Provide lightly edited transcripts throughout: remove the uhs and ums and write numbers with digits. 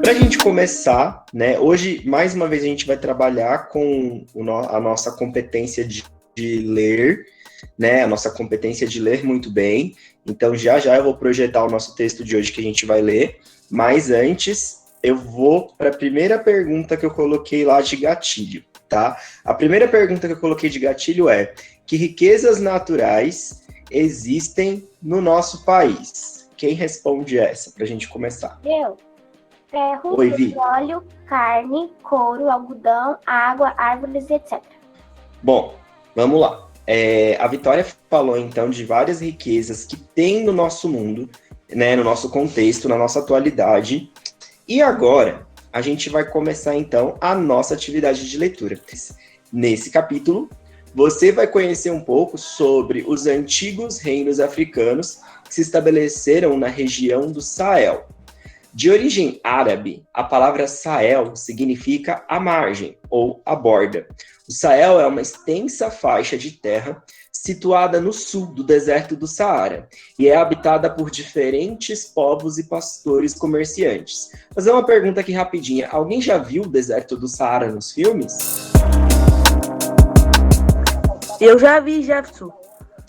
Para a gente começar, né, hoje, mais uma vez, a gente vai trabalhar com a nossa competência de ler, né, a nossa competência de ler muito bem. Então, já eu vou projetar o nosso texto de hoje que a gente vai ler, mas antes, eu vou para a primeira pergunta que eu coloquei lá de gatilho, tá? A primeira pergunta que eu coloquei de gatilho é: que riquezas naturais existem no nosso país? Quem responde essa, para a gente começar? Eu. Ferro, Oi, Vi. petróleo, carne, couro, algodão, água, árvores, etc. Bom, vamos lá. A Vitória falou, então, de várias riquezas que tem no nosso mundo, né, no nosso contexto, na nossa atualidade. E agora, a gente vai começar, então, a nossa atividade de leitura. Nesse capítulo, você vai conhecer um pouco sobre os antigos reinos africanos que se estabeleceram na região do Sahel. De origem árabe, a palavra Sahel significa a margem ou a borda. O Sahel é uma extensa faixa de terra situada no sul do deserto do Saara e é habitada por diferentes povos e pastores comerciantes. Vou fazer uma pergunta aqui rapidinha. Alguém já viu o deserto do Saara nos filmes? Eu já vi, Jefferson.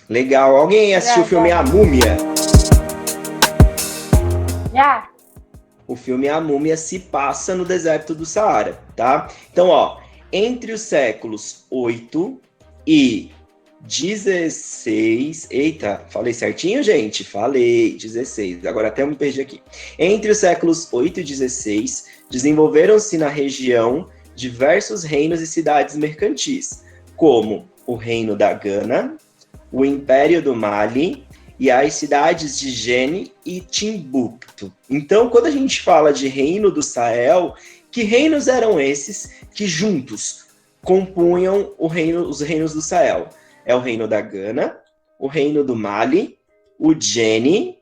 Legal. Alguém assistiu o filme A Múmia? Já? O filme A Múmia se passa no deserto do Saara, tá? Então, ó, entre os séculos 8 e 16... Eita, falei certinho, gente? Falei, 16. Agora até eu me perdi aqui. Entre os séculos 8 e 16, desenvolveram-se na região diversos reinos e cidades mercantis, como o Reino da Gana, o Império do Mali e as cidades de Gene e Timbuktu. Então, quando a gente fala de Reino do Sahel, que reinos eram esses que juntos compunham os reinos do Sahel? É o Reino da Gana, o Reino do Mali, o Gene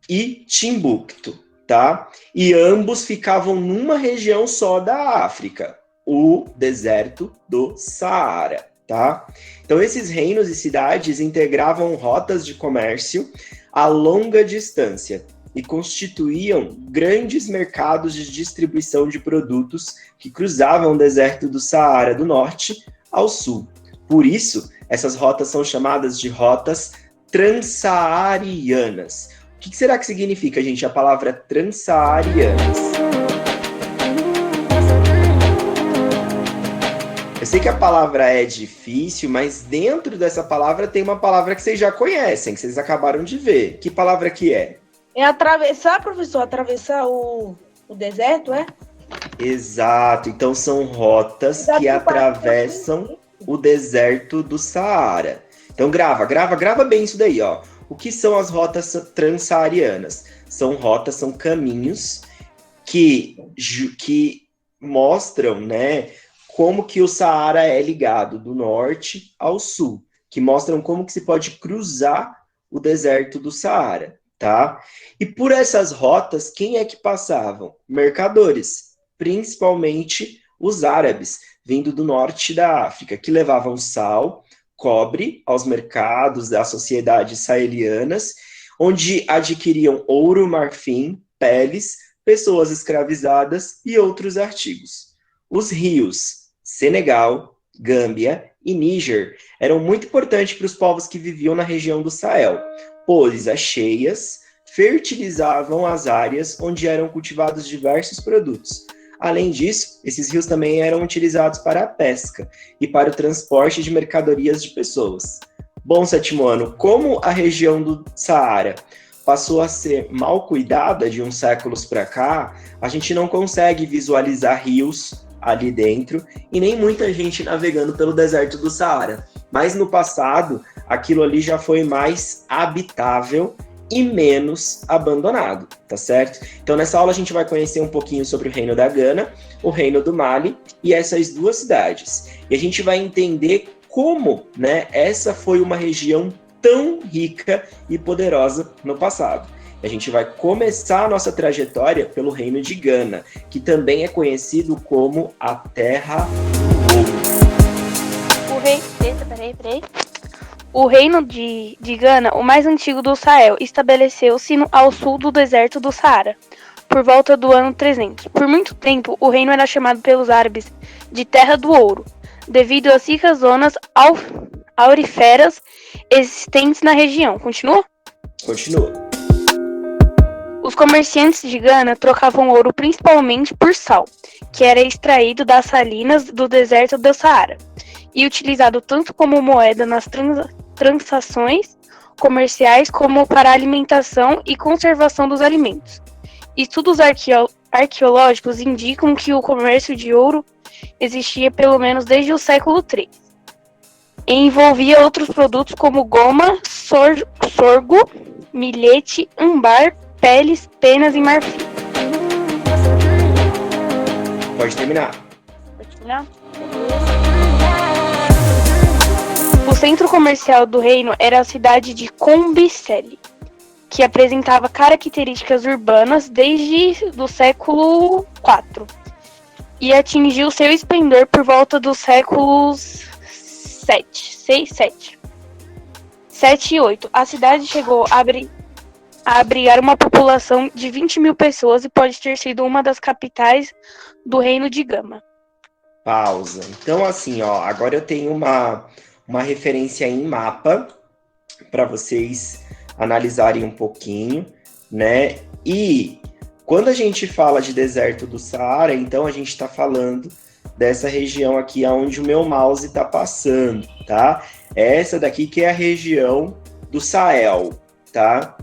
e Timbuktu, tá? E ambos ficavam numa região só da África, o deserto do Saara. Tá? Então, esses reinos e cidades integravam rotas de comércio a longa distância e constituíam grandes mercados de distribuição de produtos que cruzavam o deserto do Saara do norte ao sul. Por isso, essas rotas são chamadas de rotas transsaarianas. O que será que significa, gente, a palavra transsaarianas? Eu sei que a palavra é difícil, mas dentro dessa palavra tem uma palavra que vocês já conhecem, que vocês acabaram de ver. Que palavra que é? É atravessar, professor? Atravessar o deserto, é? Exato. Então são rotas que atravessam o deserto do Saara. Então grava bem isso daí, ó. O que são as rotas transsaarianas? São caminhos que mostram, né, como que o Saara é ligado do norte ao sul, que mostram como que se pode cruzar o deserto do Saara, tá? E por essas rotas, quem é que passavam? Mercadores, principalmente os árabes, vindo do norte da África, que levavam sal, cobre aos mercados das sociedades sahelianas, onde adquiriam ouro, marfim, peles, pessoas escravizadas e outros artigos. Os rios Senegal, Gâmbia e Níger eram muito importantes para os povos que viviam na região do Sahel, pois as cheias fertilizavam as áreas onde eram cultivados diversos produtos. Além disso, esses rios também eram utilizados para a pesca e para o transporte de mercadorias de pessoas. Bom, sétimo ano, como a região do Saara passou a ser mal cuidada de uns séculos para cá, a gente não consegue visualizar rios ali dentro e nem muita gente navegando pelo deserto do Saara. Mas no passado, aquilo ali já foi mais habitável e menos abandonado, tá certo? Então nessa aula a gente vai conhecer um pouquinho sobre o Reino da Gana, o Reino do Mali e essas duas cidades. E a gente vai entender como, né, essa foi uma região tão rica e poderosa no passado. A gente vai começar a nossa trajetória pelo Reino de Gana, que também é conhecido como a Terra do Ouro. O Reino de Gana, o mais antigo do Sahel, estabeleceu-se ao sul do deserto do Saara. por volta do ano 300. Por muito tempo, o reino era chamado pelos árabes de Terra do Ouro, devido às ricas zonas auríferas existentes na região. Continua? Continua. Os comerciantes de Gana trocavam ouro principalmente por sal, que era extraído das salinas do deserto do Saara, e utilizado tanto como moeda nas transações comerciais como para a alimentação e conservação dos alimentos. Estudos arqueológicos indicam que o comércio de ouro existia pelo menos desde o século III. E envolvia outros produtos como goma, sorgo, milhete, âmbar, peles, penas e marfim. Pode terminar. O centro comercial do reino era a cidade de Combicele, que apresentava características urbanas desde o século IV e atingiu seu esplendor por volta dos séculos 7 e 8. A cidade chegou a abrigar uma população de 20 mil pessoas e pode ter sido uma das capitais do reino de Gama. Pausa. Então, assim, ó, agora eu tenho uma referência em mapa para vocês analisarem um pouquinho, né? E quando a gente fala de deserto do Saara, então a gente está falando dessa região aqui onde o meu mouse está passando, tá? Essa daqui que é a região do Sahel, tá?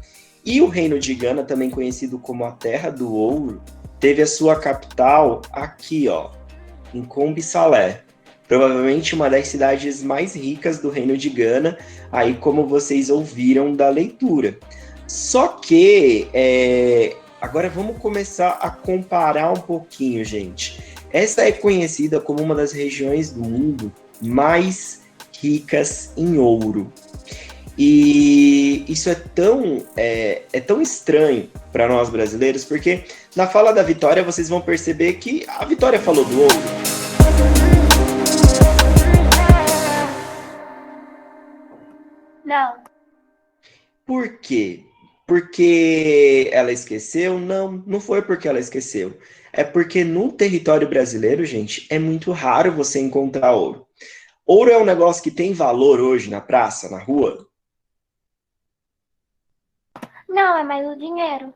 E o reino de Gana, também conhecido como a Terra do Ouro, teve a sua capital aqui, ó, em Kombi Salé. Provavelmente uma das cidades mais ricas do reino de Gana, aí como vocês ouviram da leitura. Só que, agora vamos começar a comparar um pouquinho, gente. Essa é conhecida como uma das regiões do mundo mais ricas em ouro. E isso é tão estranho para nós brasileiros, porque na fala da Vitória vocês vão perceber que a Vitória falou do ouro. Não. Por quê? Porque ela esqueceu? Não foi porque ela esqueceu. É porque no território brasileiro, gente, é muito raro você encontrar ouro. Ouro é um negócio que tem valor hoje na praça, na rua? Não, é mais o dinheiro.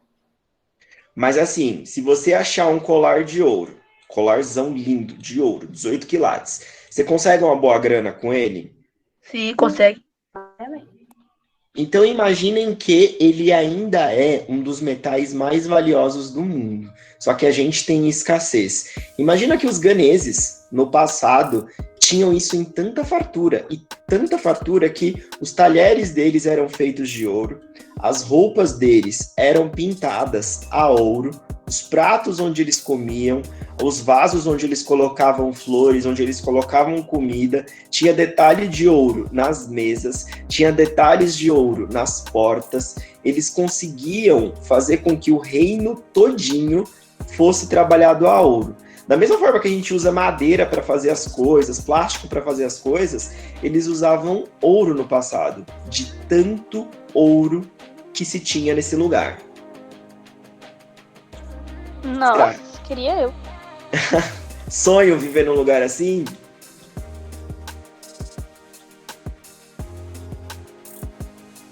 Mas assim, se você achar um colar de ouro, colarzão lindo de ouro, 18 quilates, você consegue uma boa grana com ele? Sim, consegue. Então imaginem que ele ainda é um dos metais mais valiosos do mundo, só que a gente tem escassez. Imagina que os ganeses, no passado, tinham isso em tanta fartura, e tanta fartura que os talheres deles eram feitos de ouro, as roupas deles eram pintadas a ouro, os pratos onde eles comiam, os vasos onde eles colocavam flores, onde eles colocavam comida, tinha detalhe de ouro nas mesas, tinha detalhes de ouro nas portas. Eles conseguiam fazer com que o reino todinho fosse trabalhado a ouro. Da mesma forma que a gente usa madeira para fazer as coisas, plástico para fazer as coisas, eles usavam ouro no passado, de tanto ouro que se tinha nesse lugar. Nossa, queria eu. Sonho viver num lugar assim?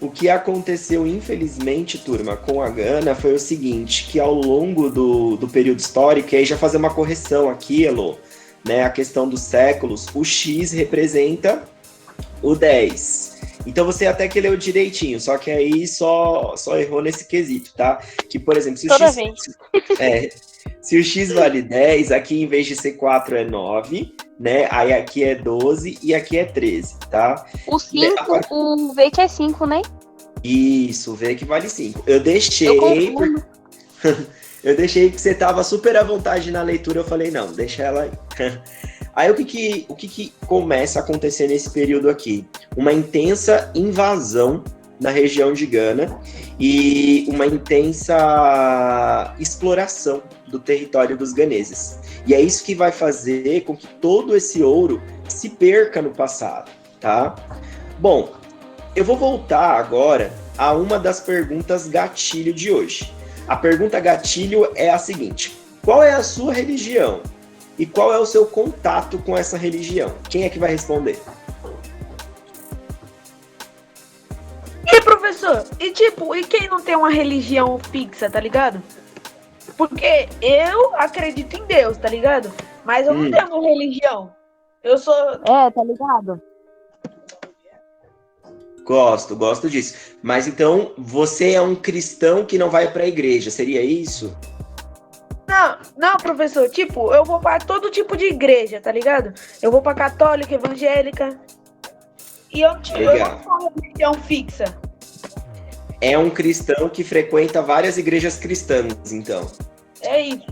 O que aconteceu, infelizmente, turma, com a Gana foi o seguinte, que ao longo do período histórico, e aí já fazer uma correção aqui, Elô, né, a questão dos séculos, o X representa o 10. Então você até que leu direitinho, só que aí só errou nesse quesito, tá? Que, por exemplo, se o Toda X... vez. Se o X vale 10, aqui em vez de ser 4 é 9, né? Aí aqui é 12 e aqui é 13, tá? O 5, agora... o V que é 5, né? Isso, o V que vale 5. Eu deixei... Eu deixei que você tava super à vontade na leitura, eu falei, não, deixa ela aí. Aí o que começa a acontecer nesse período aqui? Uma intensa invasão na região de Gana e uma intensa exploração do território dos ganeses. E é isso que vai fazer com que todo esse ouro se perca no passado, tá? Bom, eu vou voltar agora a uma das perguntas gatilho de hoje. A pergunta gatilho é a seguinte: qual é a sua religião? E qual é o seu contato com essa religião? Quem é que vai responder? E professor, e quem não tem uma religião fixa, tá ligado? Porque eu acredito em Deus, tá ligado? Mas eu não tenho uma religião. Eu sou... tá ligado? Gosto disso. Mas então, você é um cristão que não vai pra igreja, seria isso? Não, professor, eu vou pra todo tipo de igreja, tá ligado? Eu vou pra católica, evangélica. E eu não tenho uma religião fixa. É um cristão que frequenta várias igrejas cristãs, então. É isso.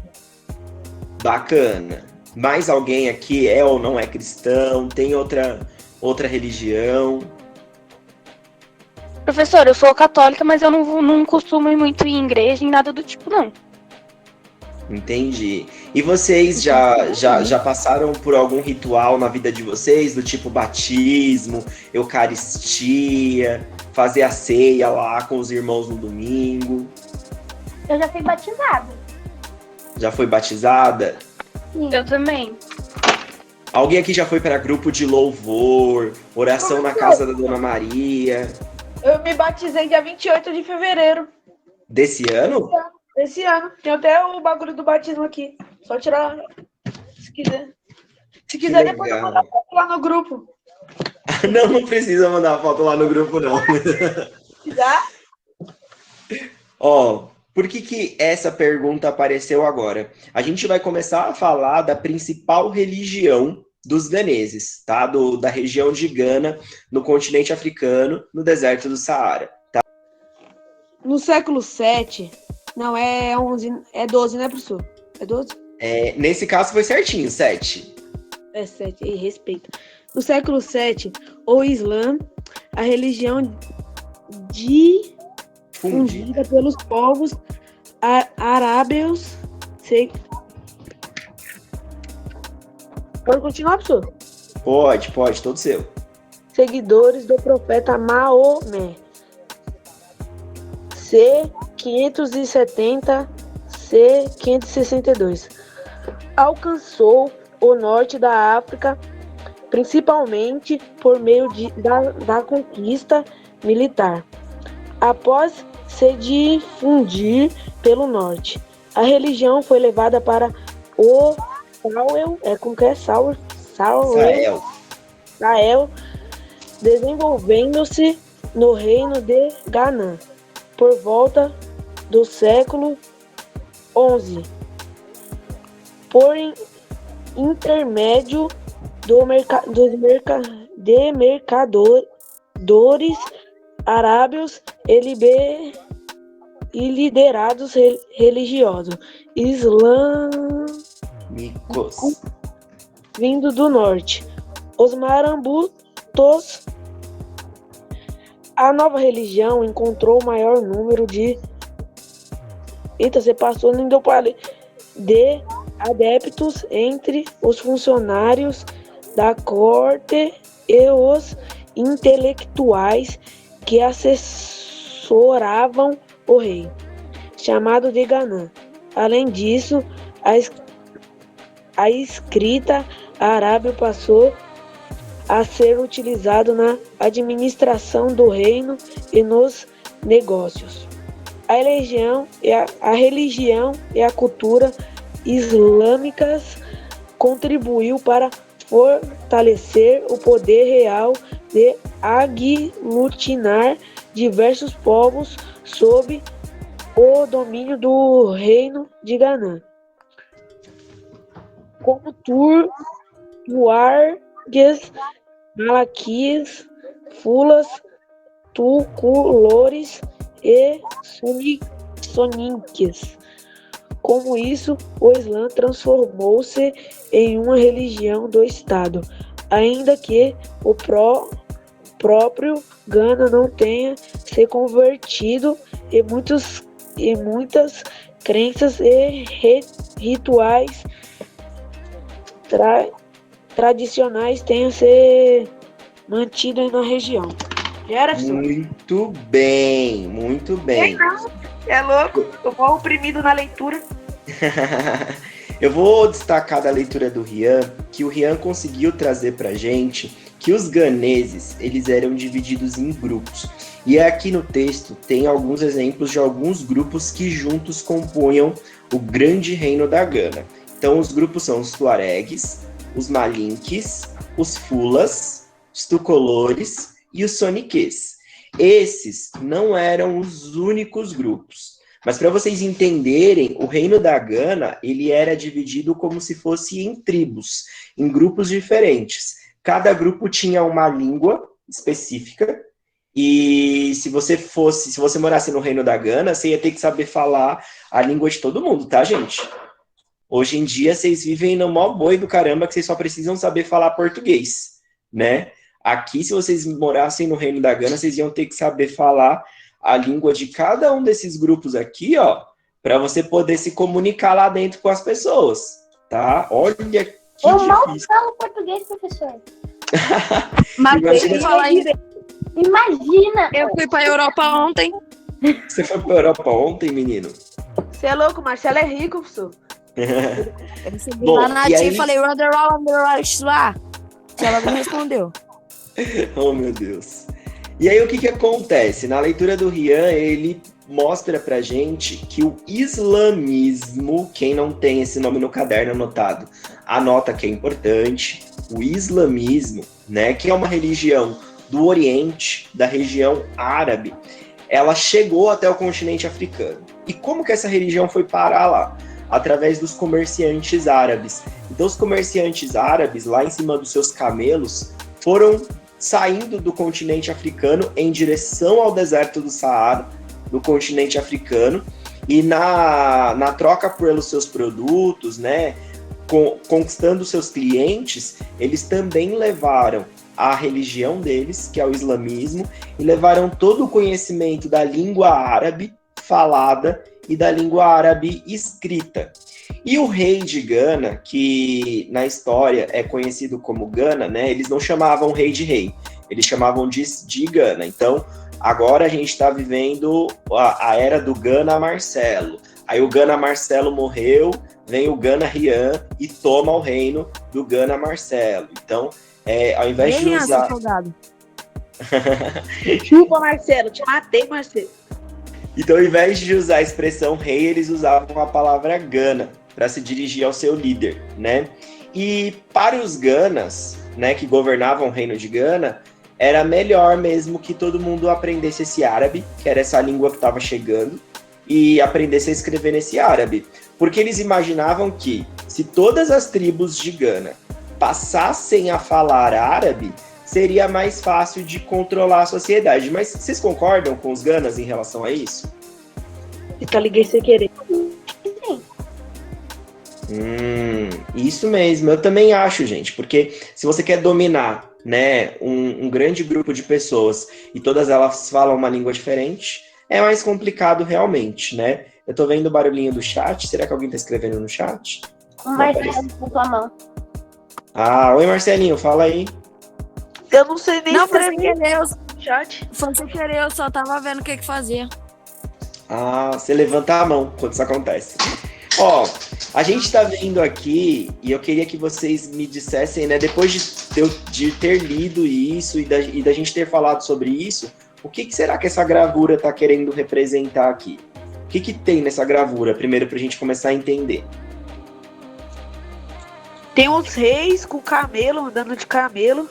Bacana. Mais alguém aqui é ou não é cristão? Tem outra religião? Professor, eu sou católica, mas eu não costumo ir muito em igreja, em nada do tipo, não. Entendi. E vocês já passaram por algum ritual na vida de vocês, do tipo batismo, eucaristia, fazer a ceia lá com os irmãos no domingo? Eu já fui batizada. Já foi batizada? Sim. Eu também. Alguém aqui já foi para grupo de louvor, oração na casa da Dona Maria? Eu me batizei dia 28 de fevereiro. Desse ano? Esse ano. Tem até o bagulho do batismo aqui. Só tirar, se quiser. Se quiser, depois eu mando a foto lá no grupo. Não precisa mandar foto lá no grupo, não. Dá? Ó, por que essa pergunta apareceu agora? A gente vai começar a falar da principal religião dos ganeses, tá? Da região de Gana, no continente africano, no deserto do Saara. Tá? No século VII... Não, é 11, é 12, né, professor? É 12? Nesse caso foi certinho, 7. É 7, e respeito. No século VII, o Islã, a religião difundida pelos povos arábios. Pode continuar, professor? Pode, todo seu. Seguidores do profeta Maomé. C570, C562. Alcançou o norte da África, principalmente por meio da conquista militar. Após se difundir pelo norte, a religião foi levada para o Sahel, desenvolvendo-se no reino de Ghana por volta do século XI, por intermédio de mercadores arábios e liderados religiosos islâmicos vindo do norte. Os maraboutos. A nova religião encontrou o maior número de adeptos entre os funcionários da corte e os intelectuais que assessoravam o rei, chamado de Ghana. Além disso, a escrita árabe passou a ser utilizado na administração do reino e nos negócios. A religião e a cultura islâmicas contribuiu para fortalecer o poder real de aglutinar diversos povos sob o domínio do reino de Ghana, como tuargues, malaquias, fulas, tuculores e soninques. Como isso, o Islã transformou-se em uma religião do Estado, ainda que o próprio Ghana não tenha se convertido e muitas crenças e rituais tradicionais tenham se mantido na região. Muito bem, muito bem. É louco? Eu vou oprimido na leitura. Eu vou destacar da leitura do Rian, que o Rian conseguiu trazer pra gente que os ganeses, eles eram divididos em grupos. E aqui no texto tem alguns exemplos de alguns grupos que juntos compunham o grande reino da Gana. Então os grupos são os tuaregues, os malinques, os fulas, os tucolores e os soniques. Esses não eram os únicos grupos. Mas para vocês entenderem, o reino da Gana, ele era dividido como se fosse em tribos, em grupos diferentes. Cada grupo tinha uma língua específica, e se você morasse no reino da Gana, você ia ter que saber falar a língua de todo mundo, tá, gente? Hoje em dia, vocês vivem no mó boi do caramba que vocês só precisam saber falar português, né? Aqui, se vocês morassem no reino da Gana, vocês iam ter que saber falar a língua de cada um desses grupos aqui, ó, para você poder se comunicar lá dentro com as pessoas, tá? Olha que Eu mal difícil. falo português, professor. Mas Imagina- falar em... Imagina! Eu fui pra Europa ontem. Você foi pra Europa ontem, menino? Você é louco, Marcelo é rico, professor. Eu recebi Bom, lá na e tia aí- e falei, lá. Ela não respondeu. Oh, meu Deus. E aí, o que acontece? Na leitura do Rian, ele mostra pra gente que o islamismo, quem não tem esse nome no caderno anotado, anota que é importante, o islamismo, né, que é uma religião do Oriente, da região árabe, ela chegou até o continente africano. E como que essa religião foi parar lá? Através dos comerciantes árabes. Então, os comerciantes árabes, lá em cima dos seus camelos, foram saindo do continente africano em direção ao deserto do Saara, do continente africano, e na troca pelos seus produtos, né, conquistando seus clientes, eles também levaram a religião deles, que é o islamismo, e levaram todo o conhecimento da língua árabe falada e da língua árabe escrita. E o rei de Gana, que na história é conhecido como Gana, né? Eles não chamavam o rei de rei, eles chamavam de Gana. Então, agora a gente está vivendo a era do Gana Marcelo. Aí o Gana Marcelo morreu, vem o Gana Rian e toma o reino do Gana Marcelo. Então, ao invés de Quem é usar... seu soldado? Chupa, Marcelo. Te matei, Marcelo. Então, ao invés de usar a expressão rei, eles usavam a palavra Gana para se dirigir ao seu líder, né? E para os Ganas, né, que governavam o reino de Gana, era melhor mesmo que todo mundo aprendesse esse árabe, que era essa língua que estava chegando, e aprendesse a escrever nesse árabe. Porque eles imaginavam que, se todas as tribos de Gana passassem a falar árabe, seria mais fácil de controlar a sociedade. Mas vocês concordam com os Ganas em relação a isso? Então, liguei sem querer. Isso mesmo, eu também acho, gente, porque se você quer dominar, né, um grande grupo de pessoas e todas elas falam uma língua diferente, é mais complicado realmente, né? Eu tô vendo o barulhinho do chat, será que alguém tá escrevendo no chat? O Marcelo botou a mão. Ah, oi Marcelinho, fala aí. Eu não sei nem Não, foi sem escrever querer, no chat. eu só tava vendo o que fazer. Ah, você levanta a mão quando isso acontece. Ó, a gente tá vendo aqui, e eu queria que vocês me dissessem, né, depois de ter lido isso e da gente ter falado sobre isso, o que será que essa gravura tá querendo representar aqui? O que tem nessa gravura, primeiro, pra gente começar a entender? Tem uns reis com camelo, andando de camelo.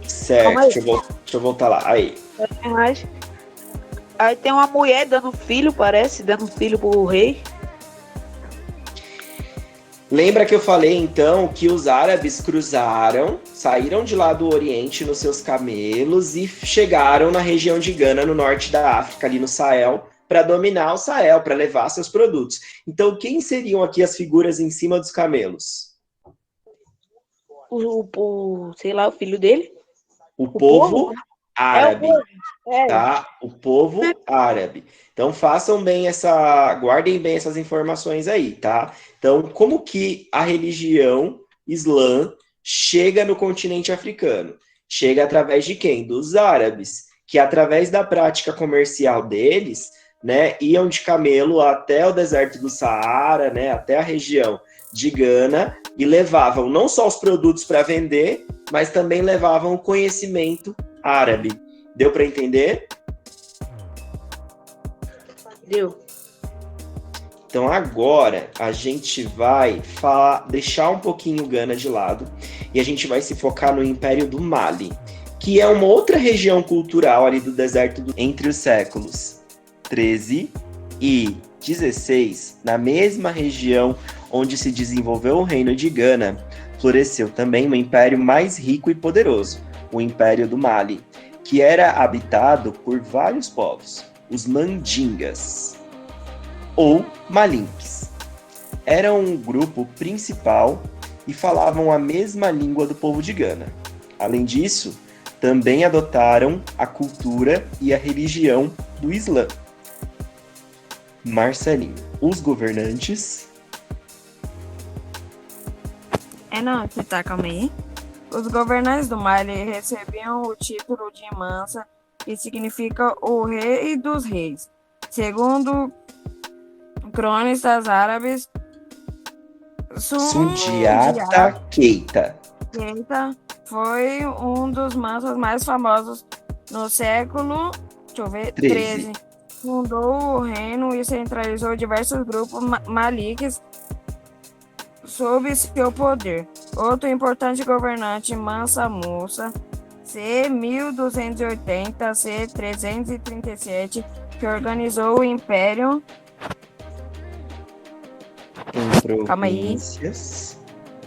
Certo, Calma aí. deixa eu voltar lá. Aí. Aí tem uma mulher dando filho, parece, dando filho pro rei. Lembra que eu falei, então, que os árabes cruzaram, saíram de lá do Oriente nos seus camelos e chegaram na região de Gana, no norte da África, ali no Sahel, para dominar o Sahel, para levar seus produtos. Então, quem seriam aqui as figuras em cima dos camelos? Sei lá, o filho dele. O povo árabe, É o povo. É. tá? O povo árabe. Então, guardem bem essas informações aí, tá? Então, como que a religião islã chega no continente africano? Chega através de quem? Dos árabes, que através da prática comercial deles, né, iam de camelo até o deserto do Saara, né, até a região de Gana, e levavam não só os produtos para vender, mas também levavam o conhecimento árabe. Deu para entender? Deu. Então agora a gente vai deixar um pouquinho Gana de lado e a gente vai se focar no Império do Mali, que é uma outra região cultural ali do deserto entre os séculos 13 e 16, na mesma região onde se desenvolveu o reino de Gana, floresceu também um império mais rico e poderoso, o Império do Mali, que era habitado por vários povos, os Mandingas, ou Malinques. Eram um grupo principal e falavam a mesma língua do povo de Gana. Além disso, também adotaram a cultura e a religião do Islã. Marcelinho, os governantes... Calma aí. Os governantes do Mali recebiam o título de Mansa, que significa o rei dos reis. Segundo cronistas árabes, Sundiata Keita foi um dos mansas mais famosos no século 13. Fundou o reino e centralizou diversos grupos maliques sob seu poder. Outro importante governante, Mansa Musa, C. 1280, C. 337, que organizou o Império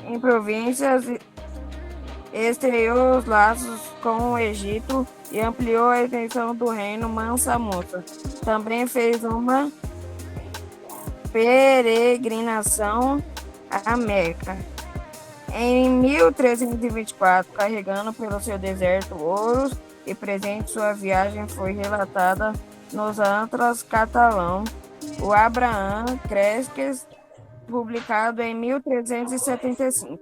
em províncias, estreou os laços com o Egito e ampliou a extensão do reino Mansa Musa. Também fez uma peregrinação à Meca. Em 1324, carregando pelo seu deserto ouros e presentes, sua viagem foi relatada nos Atlas catalão, o Abraham Cresques, publicado em 1375.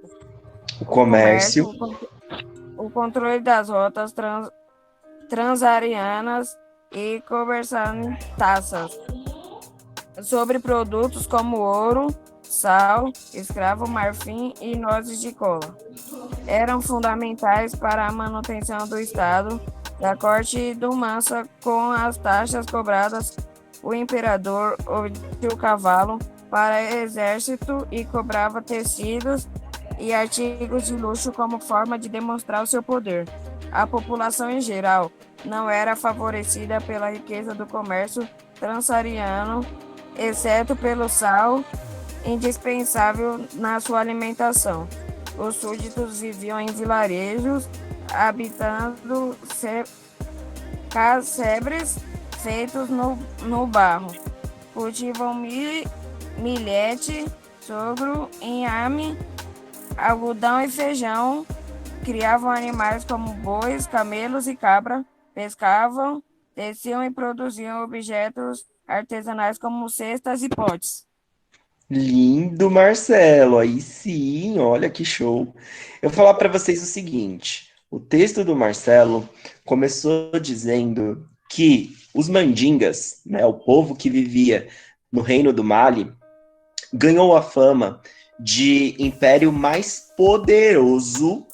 O comércio. O controle das rotas transarianas e conversar taxas sobre produtos como ouro, sal, escravo, marfim e nozes de cola. Eram fundamentais para a manutenção do Estado da corte do Mansa. Com as taxas cobradas, o imperador obtinha o cavalo para exército e cobrava tecidos e artigos de luxo como forma de demonstrar o seu poder. A população em geral não era favorecida pela riqueza do comércio transariano, exceto pelo sal, indispensável na sua alimentação. Os súditos viviam em vilarejos, habitando casebres feitos no barro. Cultivam milhete, sorgo, inhame, algodão e feijão. Criavam animais como bois, camelos e cabra. Pescavam, teciam e produziam objetos artesanais como cestas e potes. Lindo, Marcelo. Aí sim, olha que show. Eu vou falar para vocês o seguinte. O texto do Marcelo começou dizendo que os mandingas, né, o povo que vivia no reino do Mali, ganhou a fama de império mais poderoso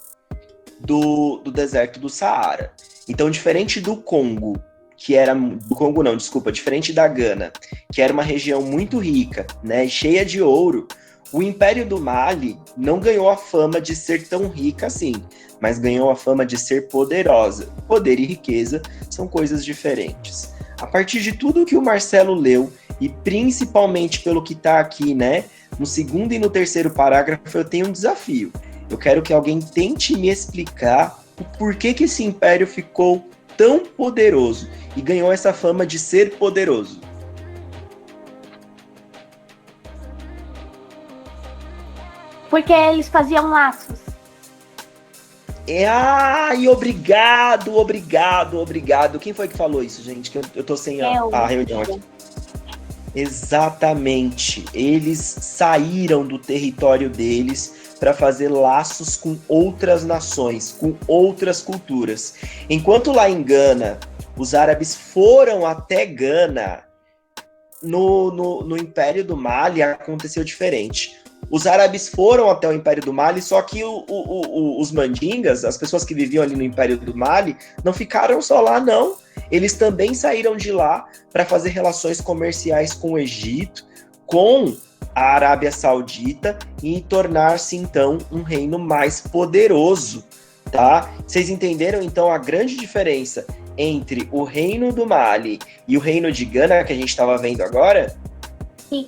do deserto do Saara. Então, diferente do Congo, diferente da Gana, que era uma região muito rica, né, cheia de ouro, o Império do Mali não ganhou a fama de ser tão rica assim, mas ganhou a fama de ser poderosa. Poder e riqueza são coisas diferentes. A partir de tudo que o Marcelo leu, e principalmente pelo que está aqui, né, no segundo e no terceiro parágrafo, eu tenho um desafio. Eu quero que alguém tente me explicar o porquê que esse império ficou tão poderoso e ganhou essa fama de ser poderoso. Porque eles faziam laços. E obrigado. Quem foi que falou isso, gente? Que eu tô sem a reunião aqui. Exatamente. Eles saíram do território deles para fazer laços com outras nações, com outras culturas. Enquanto lá em Gana, os árabes foram até Gana no Império do Mali aconteceu diferente. Os árabes foram até o Império do Mali, só que os mandingas, as pessoas que viviam ali no Império do Mali, não ficaram só lá, não. Eles também saíram de lá para fazer relações comerciais com o Egito, com a Arábia Saudita e tornar-se, então, um reino mais poderoso, tá? Vocês entenderam, então, a grande diferença entre o reino do Mali e o reino de Gana, que a gente estava vendo agora? Sim.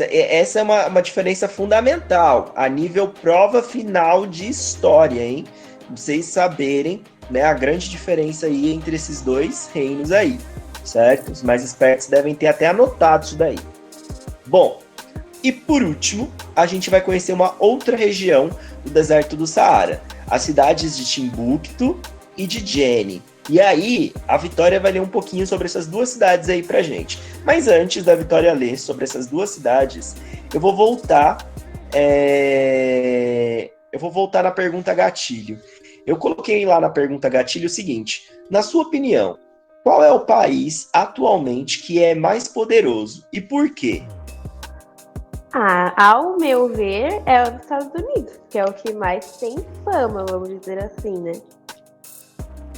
Essa é uma diferença fundamental, a nível prova final de história, hein? Vocês saberem, né, a grande diferença aí entre esses dois reinos aí, certo? Os mais espertos devem ter até anotado isso daí. Bom, e por último, a gente vai conhecer uma outra região do deserto do Saara, as cidades de Timbuktu e de Djenné. E aí, a Vitória vai ler um pouquinho sobre essas duas cidades aí pra gente. Mas antes da Vitória ler sobre essas duas cidades, eu vou voltar na pergunta gatilho. Eu coloquei lá na pergunta gatilho o seguinte: na sua opinião, qual é o país atualmente que é mais poderoso e por quê? Ao meu ver, é os Estados Unidos, que é o que mais tem fama, vamos dizer assim, né?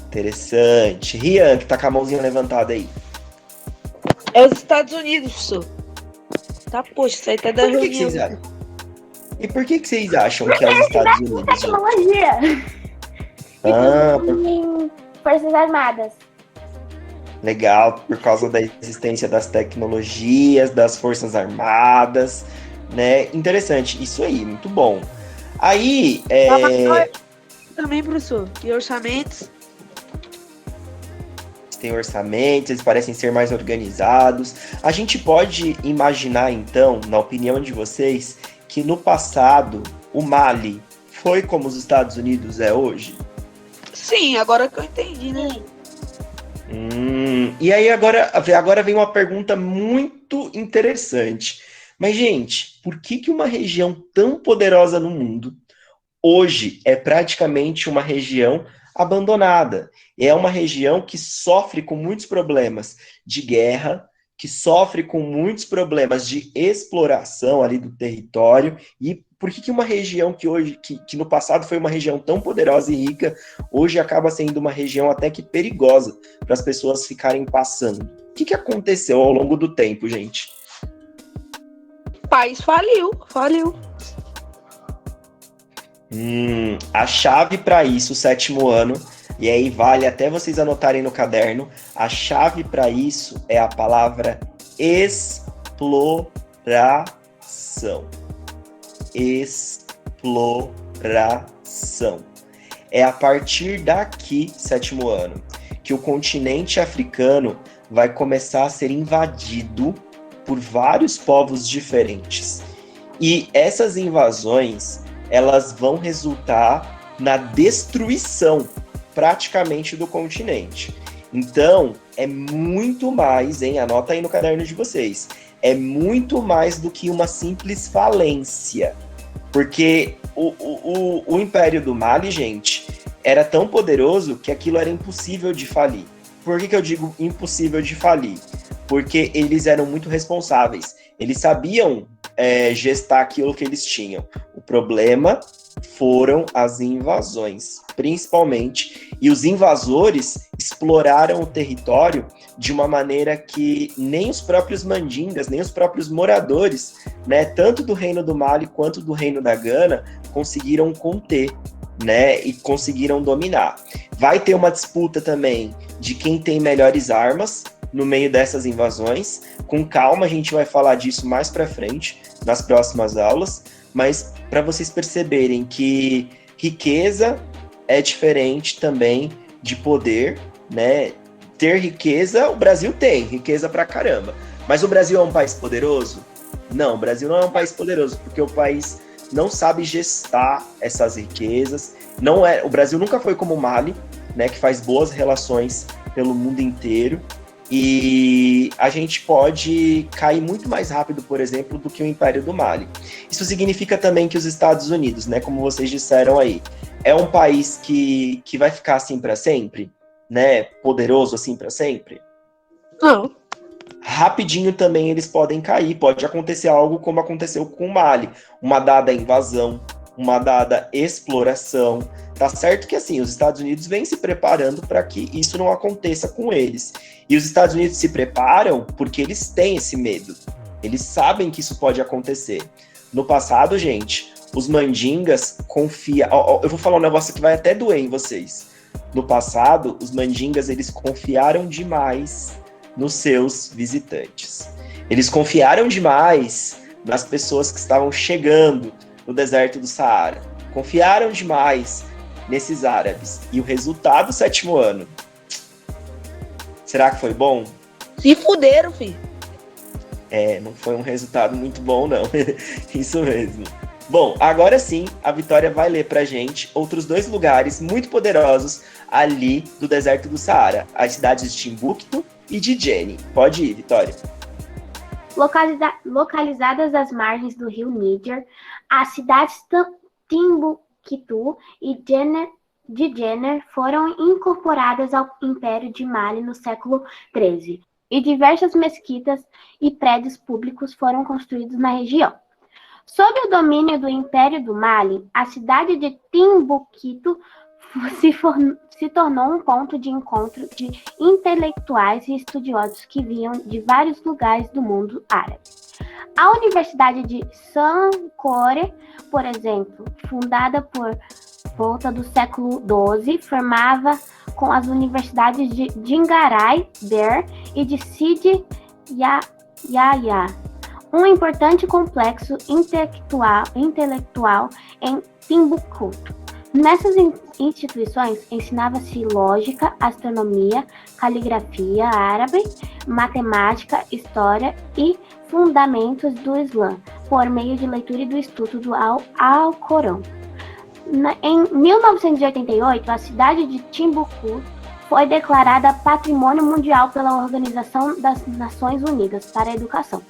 Interessante. Rian, que tá com a mãozinha levantada aí. É os Estados Unidos, professor. Tá, poxa, isso aí tá da Por que reunião. vocês acham? E por que vocês acham que é os Estados Unidos, gente? Tecnologia. Em Forças Armadas. Legal, por causa da existência das tecnologias, das forças armadas, né? Interessante, isso aí, muito bom. Aí, Também, professor. E orçamentos? tem orçamentos, eles parecem ser mais organizados. A gente pode imaginar, então, na opinião de vocês, que no passado o Mali foi como os Estados Unidos é hoje? Sim, agora que eu entendi, né? E aí agora vem uma pergunta muito interessante. Mas, gente, por que uma região tão poderosa no mundo hoje é praticamente uma região abandonada? É uma região que sofre com muitos problemas de guerra, que sofre com muitos problemas de exploração ali do território. E por que uma região que no passado foi uma região tão poderosa e rica, hoje acaba sendo uma região até que perigosa para as pessoas ficarem passando? O que aconteceu ao longo do tempo, gente? O país faliu. A chave para isso, o 7º ano, e aí vale até vocês anotarem no caderno, a chave para isso é a palavra exploração. Exploração. É a partir daqui, 7º ano, que o continente africano vai começar a ser invadido por vários povos diferentes. E essas invasões, elas vão resultar na destruição praticamente do continente. Então, é muito mais, hein? Anota aí no caderno de vocês. É muito mais do que uma simples falência. Porque o Império do Mali, gente, era tão poderoso que aquilo era impossível de falir. Por que eu digo impossível de falir? Porque eles eram muito responsáveis. Eles sabiam gestar aquilo que eles tinham. O problema foram as invasões, principalmente. E os invasores exploraram o território de uma maneira que nem os próprios mandingas, nem os próprios moradores, né, tanto do Reino do Mali quanto do Reino da Gana, conseguiram conter, né, e conseguiram dominar. Vai ter uma disputa também de quem tem melhores armas no meio dessas invasões. Com calma, a gente vai falar disso mais para frente, nas próximas aulas, mas para vocês perceberem que riqueza é diferente também de poder, né? Ter riqueza, o Brasil tem riqueza pra caramba. Mas o Brasil é um país poderoso? Não, o Brasil não é um país poderoso, porque o país não sabe gestar essas riquezas. O Brasil nunca foi como o Mali, né, que faz boas relações pelo mundo inteiro. E a gente pode cair muito mais rápido, por exemplo, do que o Império do Mali. Isso significa também que os Estados Unidos, né, como vocês disseram aí, é um país que vai ficar assim para sempre, né, poderoso assim para sempre? Não. rapidinho também eles podem cair. Pode acontecer algo como aconteceu com o Mali, uma dada invasão, uma dada exploração. Tá certo que assim, os Estados Unidos vêm se preparando para que isso não aconteça com eles. E os Estados Unidos se preparam porque eles têm esse medo. Eles sabem que isso pode acontecer. No passado, gente, os mandingas confiam... eu vou falar um negócio que vai até doer em vocês. No passado, os mandingas, eles confiaram demais nos seus visitantes. Eles confiaram demais nas pessoas que estavam chegando no deserto do Saara. Confiaram demais nesses árabes. E o resultado do 7º ano, será que foi bom? Se fuderam, filho. Não foi um resultado muito bom, não. Isso mesmo. Bom, agora sim, a Vitória vai ler pra gente outros 2 lugares muito poderosos ali do deserto do Saara. As cidades de Timbuktu e de Djenné. Pode ir, Vitória. Localizadas às margens do rio Níger, as cidades Timbuktu e Djenné foram incorporadas ao Império de Mali no século XIII, e diversas mesquitas e prédios públicos foram construídos na região. Sob o domínio do Império do Mali, a cidade de Timbuktu se tornou um ponto de encontro de intelectuais e estudiosos que vinham de vários lugares do mundo árabe. A Universidade de Sankore, por exemplo, fundada por volta do século XII, formava com as universidades de Djingarai Ber e de Sidi Yahya, um importante complexo intelectual em Timbuktu. Nessas instituições ensinava-se lógica, astronomia, caligrafia árabe, matemática, história e fundamentos do Islã, por meio de leitura e do estudo do Alcorão. Em 1988, a cidade de Timbuktu foi declarada Patrimônio Mundial pela Organização das Nações Unidas para a Educação,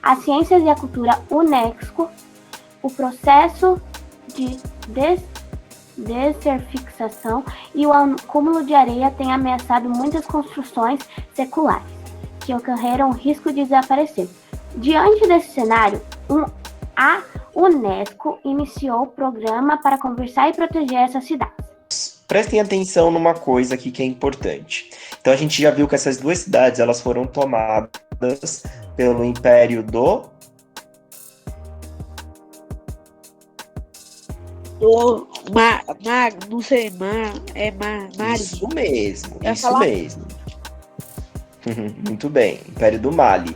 as Ciências e a Cultura UNESCO. O processo de desertificação e o acúmulo de areia tem ameaçado muitas construções seculares, que ocorreram risco de desaparecer. Diante desse cenário, a UNESCO iniciou o programa para conversar e proteger essas cidades. Prestem atenção numa coisa aqui que é importante. Então a gente já viu que essas 2 cidades elas foram tomadas pelo Império do... Não sei, Mali. Isso mesmo, Eu ia isso falar? mesmo. Muito bem, Império do Mali.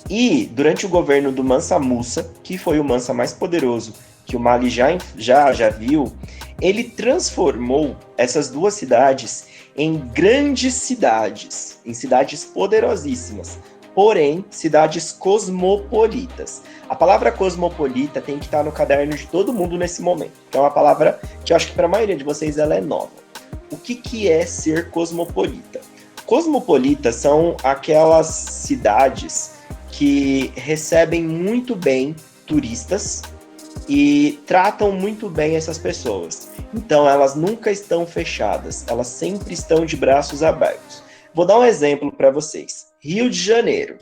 E durante o governo do Mansa Musa, que foi o Mansa mais poderoso que o Mali já viu, ele transformou essas 2 cidades em grandes cidades, em cidades poderosíssimas, porém cidades cosmopolitas. A palavra cosmopolita tem que estar no caderno de todo mundo nesse momento, que é uma palavra que eu acho que para a maioria de vocês ela é nova. O que é ser cosmopolita? Cosmopolitas são aquelas cidades que recebem muito bem turistas e tratam muito bem essas pessoas. Então elas nunca estão fechadas, elas sempre estão de braços abertos. Vou dar um exemplo para vocês. Rio de Janeiro.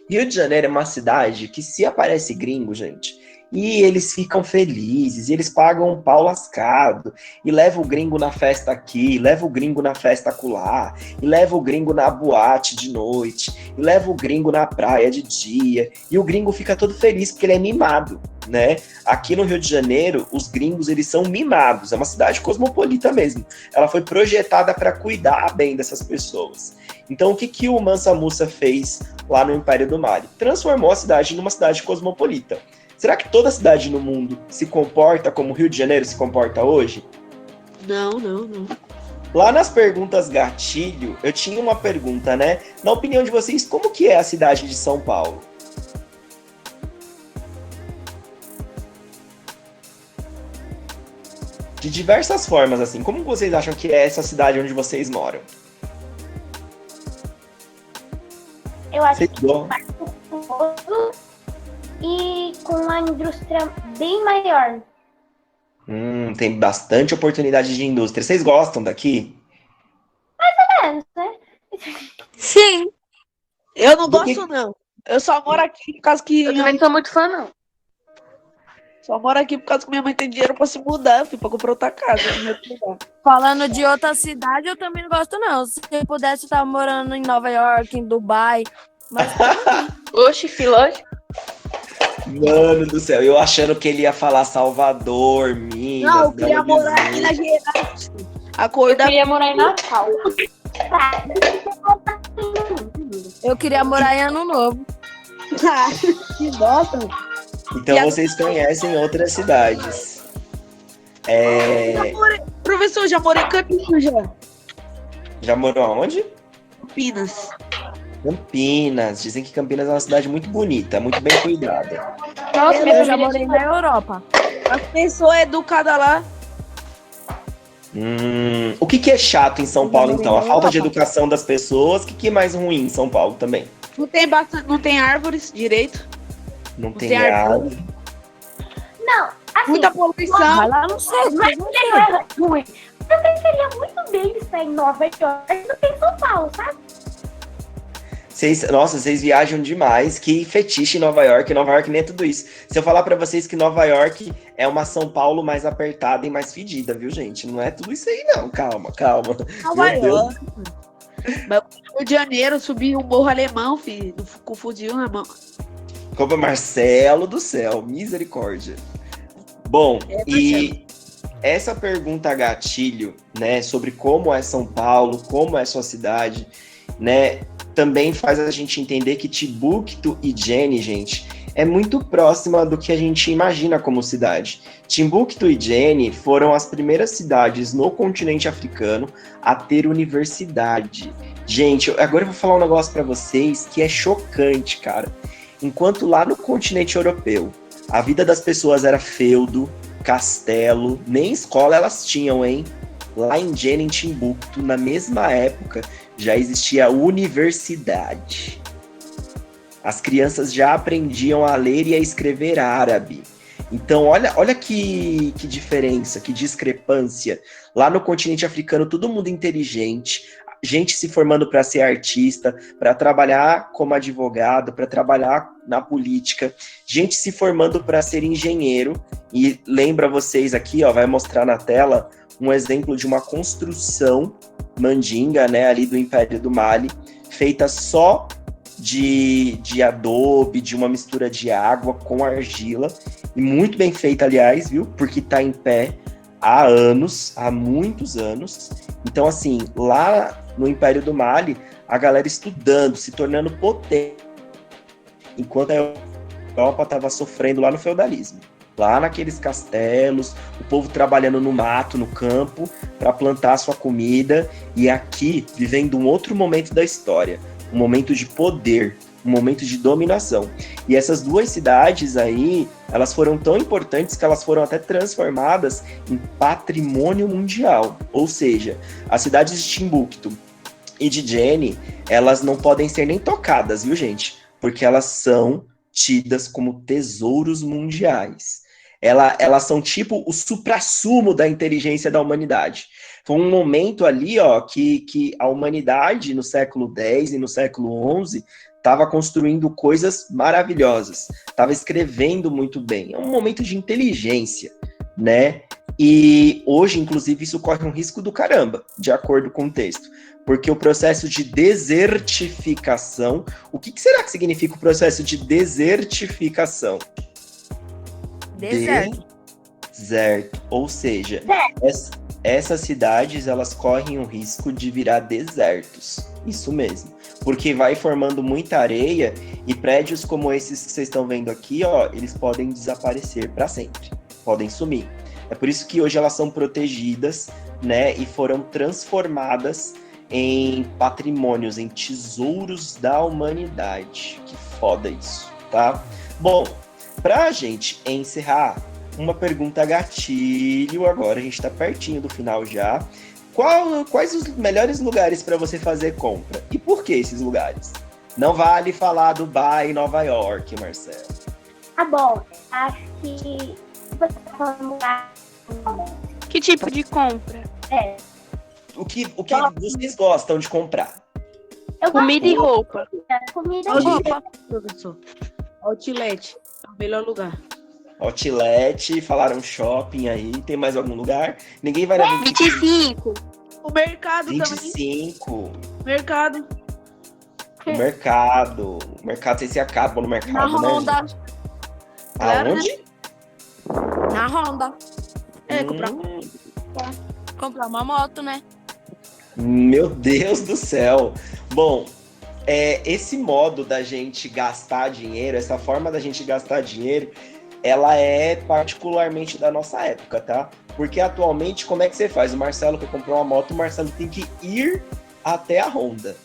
Rio de Janeiro é uma cidade que se aparece gringo, gente, e eles ficam felizes, e eles pagam um pau lascado, e leva o gringo na festa aqui, leva o gringo na festa acolá, e leva o gringo na boate de noite, e leva o gringo na praia de dia, e o gringo fica todo feliz porque ele é mimado, né? Aqui no Rio de Janeiro, os gringos, eles são mimados, é uma cidade cosmopolita mesmo. Ela foi projetada para cuidar bem dessas pessoas. Então, o que o Mansa Musa fez lá no Império do Mali? Transformou a cidade numa cidade cosmopolita. Será que toda cidade no mundo se comporta como o Rio de Janeiro se comporta hoje? Não. Lá nas perguntas gatilho, eu tinha uma pergunta, né? Na opinião de vocês, como que é a cidade de São Paulo? De diversas formas, assim. Como vocês acham que é essa cidade onde vocês moram? Eu acho Vocês que gostam? mais populoso e com uma indústria bem maior. Tem bastante oportunidade de indústria. Vocês gostam daqui? É, né? Sim. Eu não Do que- gosto, não. Eu só moro aqui por causa que. Eu também não sou muito fã, não. Só moro aqui por causa que minha mãe tem dinheiro pra se mudar, filho, pra comprar outra casa. em outro lugar. Falando de outra cidade, eu também não gosto, não. Se eu pudesse estar morando em Nova York, em Dubai, mas Oxe, filósofo. Mano do céu, eu achando que ele ia falar Salvador, Minas, Não, eu queria Belo morar em Minas Horizonte. Gerais. Eu Acordar. queria morar em Natal. eu queria morar em Ano Novo. Que bosta. Então vocês conhecem outras cidades. Professor, já morei em Campinas já. Já morou aonde? Campinas. Campinas. Dizem que Campinas é uma cidade muito bonita, muito bem cuidada. Nossa, minha Eu já família morei na Europa. As pessoas educadas lá. O que é chato em São Paulo, então? A falta de educação das pessoas. O que é mais ruim em São Paulo também? Não tem árvores direito. Não tem tem árvore. Não, assim, Muita poluição. Vai lá no centro. mas não é ruim. Também seria muito bem estar em Nova York do que em São Paulo, sabe? Vocês viajam demais. Que fetiche em Nova York. Nova York nem é tudo isso. Se eu falar pra vocês que Nova York é uma São Paulo mais apertada e mais fedida, viu, gente? Não é tudo isso aí, não. Calma. Nova Meu Deus. York. Mas no Rio de Janeiro, subi o Morro Alemão, filho, com o fuzil na mão. Como Marcelo do céu, misericórdia. Bom, e essa pergunta gatilho, né, sobre como é São Paulo, como é sua cidade, né, também faz a gente entender que Timbuktu e Jenny, gente, é muito próxima do que a gente imagina como cidade. Timbuktu e Jenny foram as primeiras cidades no continente africano a ter universidade. Gente, agora eu vou falar um negócio pra vocês que é chocante, cara. Enquanto lá no continente europeu, a vida das pessoas era feudo, castelo, nem escola elas tinham, hein? Lá em Jenny, em Timbuktu, na mesma época, já existia universidade. As crianças já aprendiam a ler e a escrever árabe. Então, olha que diferença, que discrepância. Lá no continente africano, todo mundo inteligente, gente se formando para ser artista, para trabalhar como advogado, para trabalhar na política, gente se formando para ser engenheiro. E lembra vocês aqui, ó, vai mostrar na tela um exemplo de uma construção mandinga, né, ali do Império do Mali, feita só de adobe, de uma mistura de água com argila, e muito bem feita, aliás, viu? Porque tá em pé há anos, há muitos anos. Então, assim, lá no Império do Mali, a galera estudando, se tornando potente, enquanto a Europa estava sofrendo lá no feudalismo. Lá naqueles castelos, o povo trabalhando no mato, no campo, para plantar sua comida, e aqui, vivendo um outro momento da história, um momento de poder, um momento de dominação. E essas duas cidades aí, elas foram tão importantes que elas foram até transformadas em patrimônio mundial. Ou seja, as cidades de Timbuktu e de Jenny, elas não podem ser nem tocadas, viu, gente? Porque elas são tidas como tesouros mundiais. Elas são tipo o suprassumo da inteligência da humanidade. Foi um momento ali, ó, que a humanidade no século X e no século XI estava construindo coisas maravilhosas, estava escrevendo muito bem. É um momento de inteligência, né? E hoje, inclusive, isso corre um risco do caramba, de acordo com o texto. Porque o processo de desertificação... O que será que significa o processo de desertificação? Deserto. Deserto. Ou seja, essas cidades, elas correm o risco de virar desertos. Isso mesmo. Porque vai formando muita areia e prédios como esses que vocês estão vendo aqui, ó, eles podem desaparecer para sempre. Podem sumir. É por isso que hoje elas são protegidas, né, e foram transformadas em patrimônios, em tesouros da humanidade. Que foda isso, tá? Bom, pra gente encerrar, uma pergunta gatilho agora, a gente tá pertinho do final já. Quais os melhores lugares para você fazer compra? E por que esses lugares? Não vale falar Dubai e Nova York, Marcelo. Tá bom, acho que você tá falando lugar. Que tipo de compra? É, O que vocês gostam de comprar? Eu Comida e roupa. gosto de comida. Outlet, professor. Outlet é o melhor lugar. Outlet, falaram shopping aí. Tem mais algum lugar? Ninguém vai na 25. O mercado também. 25. Mercado. O mercado. O mercado, vocês se acabam no mercado, Na né? Honda. gente? Claro, Aonde? Na Honda. Comprar. Comprar uma moto, né? Meu Deus do céu. Bom, esse modo da gente gastar dinheiro, essa forma da gente gastar dinheiro, ela é particularmente da nossa época, tá? Porque atualmente, como é que você faz? O Marcelo que comprou uma moto, o Marcelo tem que ir até a Honda.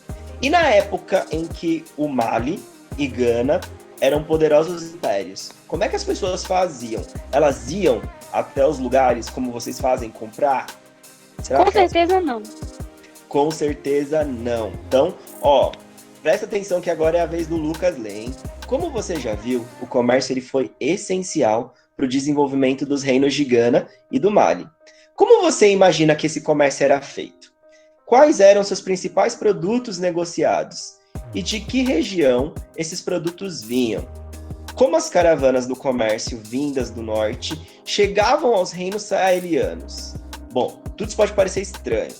E na época em que o Mali e Gana eram poderosos impérios, como é que as pessoas faziam? Elas iam até os lugares como vocês fazem comprar? Será Com que elas- certeza não. Com certeza não. Então, presta atenção que agora é a vez do Lucas ler, hein? Como você já viu, o comércio ele foi essencial para o desenvolvimento dos reinos de Gana e do Mali. Como você imagina que esse comércio era feito? Quais eram seus principais produtos negociados? E de que região esses produtos vinham? Como as caravanas do comércio vindas do norte chegavam aos reinos saarianos? Bom, tudo isso pode parecer estranho,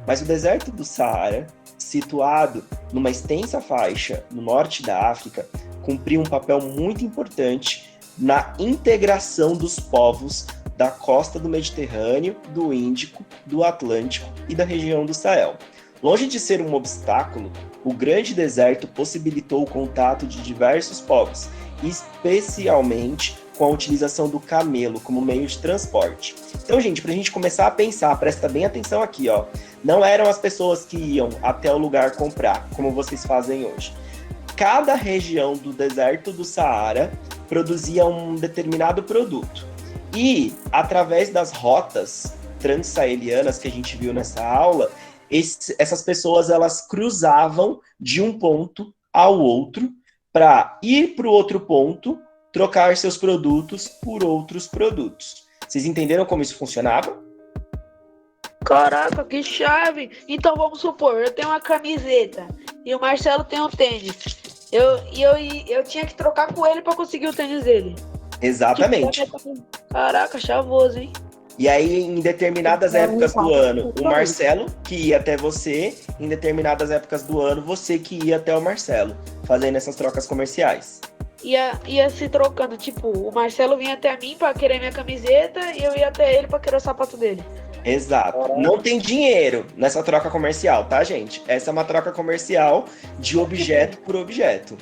mas o deserto do Saara, situado numa extensa faixa no norte da África, cumpriu um papel muito importante na integração dos povos da costa do Mediterrâneo, do Índico, do Atlântico e da região do Sahel. Longe de ser um obstáculo, o grande deserto possibilitou o contato de diversos povos, especialmente com a utilização do camelo como meio de transporte. Então, gente, para a gente começar a pensar, presta bem atenção aqui, ó. Não eram as pessoas que iam até o lugar comprar, como vocês fazem hoje. Cada região do deserto do Saara produzia um determinado produto. E, através das rotas transsaarianas que a gente viu nessa aula, essas pessoas elas cruzavam de um ponto ao outro para ir para o outro ponto, trocar seus produtos por outros produtos. Vocês entenderam como isso funcionava? Caraca, que chave! Então vamos supor, eu tenho uma camiseta e o Marcelo tem um tênis. Eu tinha que trocar com ele para conseguir o tênis dele. Exatamente. Caraca, chavoso, hein? E aí, em determinadas épocas do ano, o Marcelo que ia até você, em determinadas épocas do ano, você que ia até o Marcelo, fazendo essas trocas comerciais. Ia se trocando, tipo, o Marcelo vinha até mim pra querer minha camiseta e eu ia até ele pra querer o sapato dele. Exato. Não tem dinheiro nessa troca comercial, tá, gente? Essa é uma troca comercial de objeto por objeto.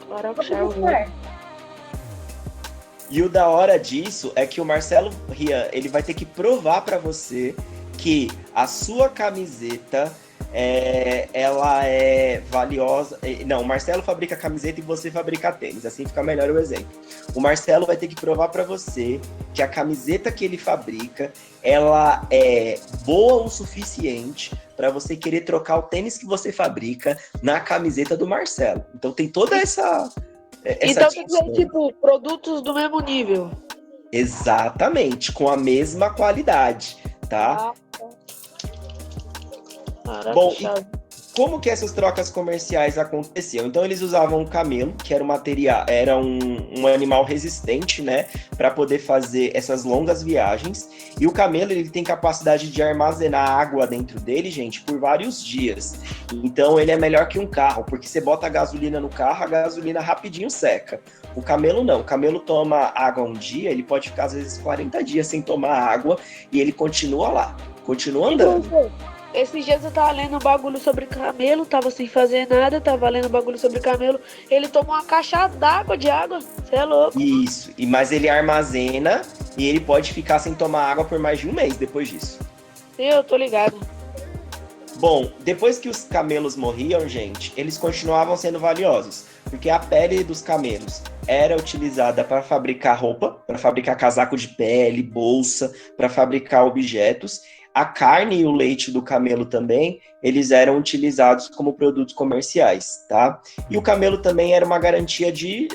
Caraca, chavoso. E o da hora disso é que o Marcelo Rian, ele vai ter que provar pra você que a sua camiseta ela é valiosa. Não, o Marcelo fabrica camiseta e você fabrica tênis, assim fica melhor o exemplo. O Marcelo vai ter que provar pra você que a camiseta que ele fabrica, ela é boa o suficiente pra você querer trocar o tênis que você fabrica na camiseta do Marcelo. Então tem toda essa Então tem que discussão. ser, tipo, produtos do mesmo nível. Exatamente, com a mesma qualidade, tá? Caraca, Bom, chave. Como que essas trocas comerciais aconteciam? Então eles usavam um camelo, que era um animal resistente, né, para poder fazer essas longas viagens. E o camelo ele tem capacidade de armazenar água dentro dele, gente, por vários dias. Então ele é melhor que um carro, porque você bota a gasolina no carro, a gasolina rapidinho seca. O camelo não, o camelo toma água um dia, ele pode ficar às vezes 40 dias sem tomar água e ele continua lá, continua andando. Esses dias eu tava lendo um bagulho sobre camelo, tava sem fazer nada, tava lendo um bagulho sobre camelo. Ele tomou uma caixa d'água de água. Você é louco. Isso, mas ele armazena e ele pode ficar sem tomar água por mais de um mês depois disso. Eu tô ligado. Bom, depois que os camelos morriam, gente, eles continuavam sendo valiosos, porque a pele dos camelos era utilizada para fabricar roupa, para fabricar casaco de pele, bolsa, para fabricar objetos. A carne e o leite do camelo também, eles eram utilizados como produtos comerciais, tá? E o camelo também era uma garantia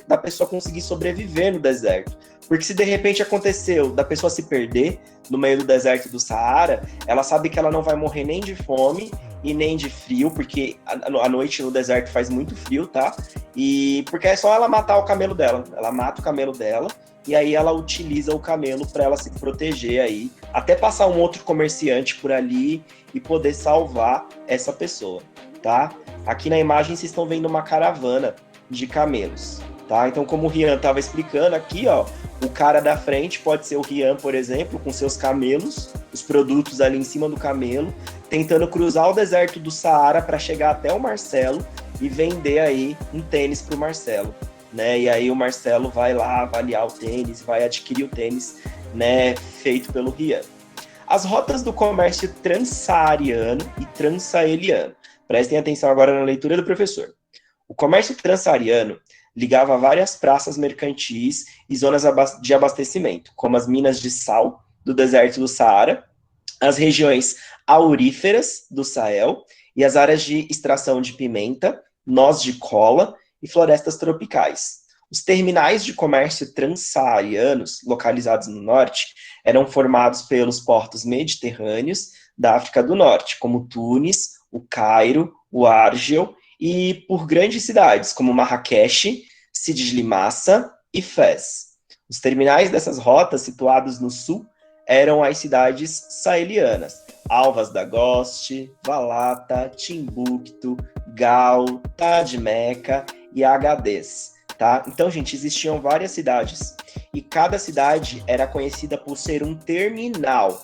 da pessoa conseguir sobreviver no deserto. Porque se de repente aconteceu da pessoa se perder no meio do deserto do Saara, ela sabe que ela não vai morrer nem de fome e nem de frio, porque à noite no deserto faz muito frio, tá? E porque é só ela matar o camelo dela. Ela mata o camelo dela e aí ela utiliza o camelo para ela se proteger aí, até passar um outro comerciante por ali e poder salvar essa pessoa, tá? Aqui na imagem vocês estão vendo uma caravana de camelos, tá? Então, como o Rian estava explicando aqui, ó, o cara da frente pode ser o Rian, por exemplo, com seus camelos, os produtos ali em cima do camelo, tentando cruzar o deserto do Saara para chegar até o Marcelo e vender aí um tênis para o Marcelo, né? E aí o Marcelo vai lá avaliar o tênis, vai adquirir o tênis, né, feito pelo Rian. As rotas do comércio transsaariano e transsaeliano. Prestem atenção agora na leitura do professor. O comércio transsaariano ligava várias praças mercantis e zonas de abastecimento, como as minas de sal do deserto do Saara, as regiões auríferas do Sahel e as áreas de extração de pimenta, noz de cola e florestas tropicais. Os terminais de comércio transsaarianos, localizados no norte, eram formados pelos portos mediterrâneos da África do Norte, como Tunis, o Cairo, o Argel, e por grandes cidades, como Marrakech, Sidi Limaça e Fez. Os terminais dessas rotas, situados no sul, eram as cidades sahelianas, Alvas da Goste, Valata, Timbuktu, Gal, Tadmeca e Agadez, tá? Então, gente, existiam várias cidades, e cada cidade era conhecida por ser um terminal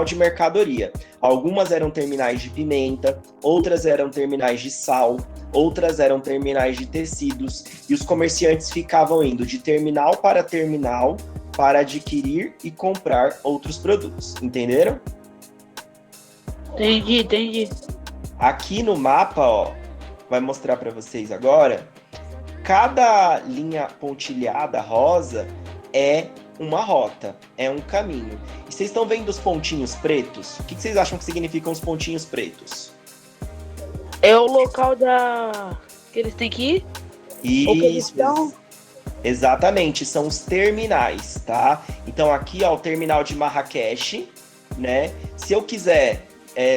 de mercadoria. Algumas eram terminais de pimenta, outras eram terminais de sal, outras eram terminais de tecidos, e os comerciantes ficavam indo de terminal para adquirir e comprar outros produtos. Entenderam? Entendi. Aqui no mapa, ó, vai mostrar para vocês agora, cada linha pontilhada rosa é uma rota, é um caminho. E vocês estão vendo os pontinhos pretos? O que vocês acham que significam os pontinhos pretos? É o local que eles têm que ir? Isso, exatamente, são os terminais, tá? Então aqui, ó, o terminal de Marrakech, né? Se eu quiser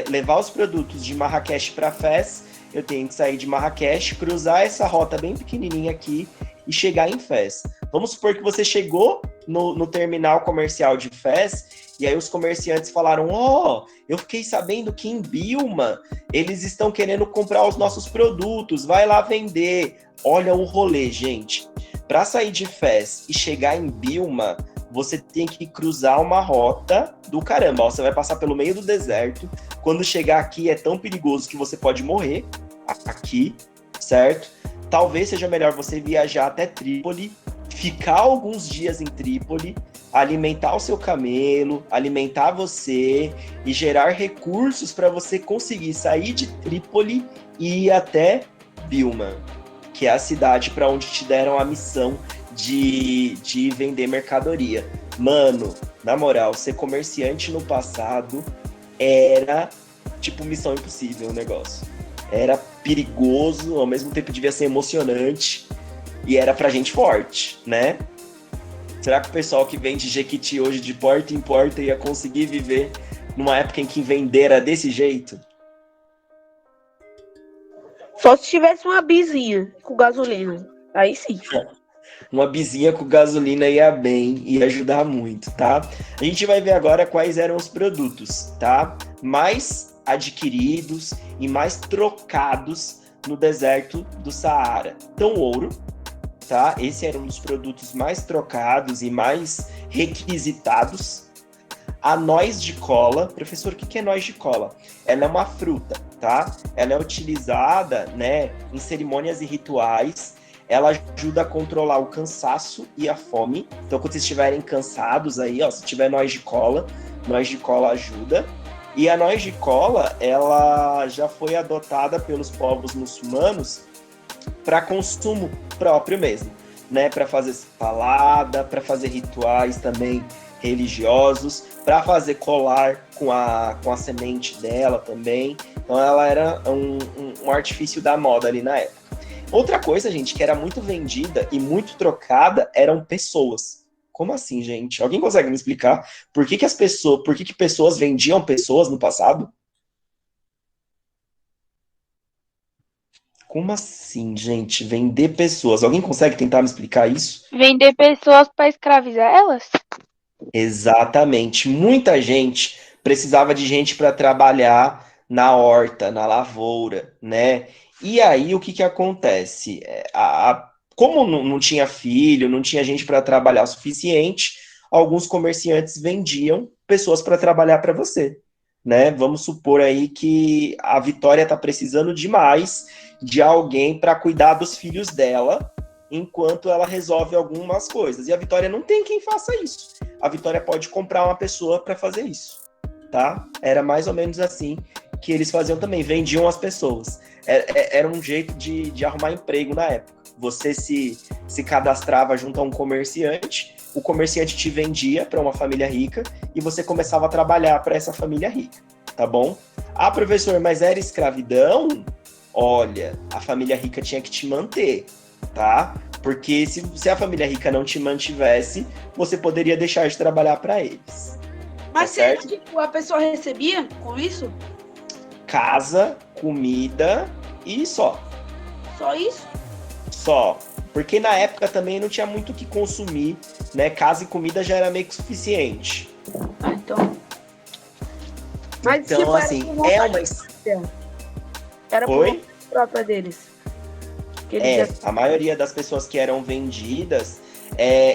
levar os produtos de Marrakech para Fez, eu tenho que sair de Marrakech, cruzar essa rota bem pequenininha aqui e chegar em Fez. Vamos supor que você chegou no terminal comercial de Fez, e aí os comerciantes falaram, eu fiquei sabendo que em Bilma eles estão querendo comprar os nossos produtos, vai lá vender. Olha o rolê, gente. Para sair de Fez e chegar em Bilma, você tem que cruzar uma rota do caramba. Você vai passar pelo meio do deserto. Quando chegar aqui é tão perigoso que você pode morrer aqui, certo? Talvez seja melhor você viajar até Trípoli, ficar alguns dias em Trípoli, alimentar o seu camelo, alimentar você e gerar recursos para você conseguir sair de Trípoli e ir até Bilma, que é a cidade para onde te deram a missão de vender mercadoria. Mano, na moral, ser comerciante no passado era tipo missão impossível o negócio. Era perigoso, ao mesmo tempo devia ser emocionante e era pra gente forte, né? Será que o pessoal que vende Jequiti hoje de porta em porta ia conseguir viver numa época em que vender era desse jeito? Só se tivesse uma bizinha com gasolina. Aí sim. Uma bizinha com gasolina ia bem, ia ajudar muito, tá? A gente vai ver agora quais eram os produtos, tá? Mais adquiridos e mais trocados no deserto do Saara. Então, ouro, tá? Esse era um dos produtos mais trocados e mais requisitados. A noz de cola. Professor, o que é noz de cola? Ela é uma fruta, tá? Ela é utilizada, né, em cerimônias e rituais. Ela ajuda a controlar o cansaço e a fome. Então, quando vocês estiverem cansados aí, ó, se tiver noz de cola ajuda. E a noz de cola, ela já foi adotada pelos povos muçulmanos para consumo próprio mesmo, né? Para fazer salada, para fazer rituais também religiosos, para fazer colar com a semente dela também. Então, ela era um artifício da moda ali na época. Outra coisa, gente, que era muito vendida e muito trocada eram pessoas. Como assim, gente? Alguém consegue me explicar por que pessoas vendiam pessoas no passado? Como assim, gente? Vender pessoas? Alguém consegue tentar me explicar isso? Vender pessoas para escravizar elas? Exatamente. Muita gente precisava de gente para trabalhar na horta, na lavoura, né? E aí o que que acontece? Como não tinha filho, não tinha gente para trabalhar o suficiente, alguns comerciantes vendiam pessoas para trabalhar para você, né? Vamos supor aí que a Vitória está precisando demais de alguém para cuidar dos filhos dela, enquanto ela resolve algumas coisas. E a Vitória não tem quem faça isso. A Vitória pode comprar uma pessoa para fazer isso, tá? Era mais ou menos assim que eles faziam também, vendiam as pessoas. Era um jeito de arrumar emprego na época. Você se cadastrava junto a um comerciante, o comerciante te vendia para uma família rica e você começava a trabalhar para essa família rica, tá bom? Ah, professor, mas era escravidão? Olha, a família rica tinha que te manter, tá? Porque se a família rica não te mantivesse, você poderia deixar de trabalhar para eles. Mas Tá será certo? que tipo, a pessoa recebia com isso? Casa, comida e só. Só isso? Só. Porque na época também não tinha muito o que consumir, né? Casa e comida já era meio que suficiente. Ah, então. Mas Então, tipo, assim, era por vontade era por Oi? vontade própria deles. Que eles A maioria das pessoas que eram vendidas,